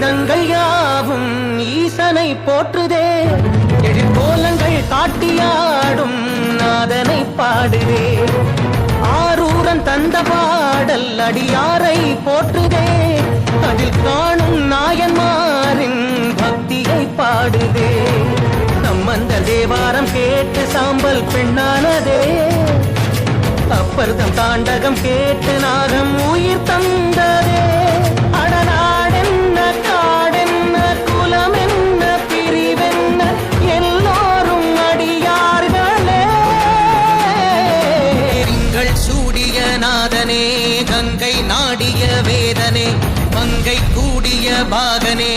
வேதங்கள் யாவும் ஈசனை போற்றுதே, எழிற்கோலங்கள் காட்டியாடும் நாதனை பாடுதே. ஆரூரன் தந்த பாடல் அடியாரை போற்றுதே, அதில் காணும் நாயன்மாரின் பக்தியை பாடுதே. நம்மந்த தேவாரம் கேட்டு சாம்பல் பெண்ணானதே, அப்பர்தம் தாண்டகம் கேட்டு நாகம் உயிர் தந்ததே. அடநாடென்ன காடென்ன குலம் என்ன பிரிவென்ன எல்லோரும் அடியார்களே. திங்கள் சூடிய நாதனே, கங்கை நாடிய வேதனே, மங்கை கூடிய பாகனே,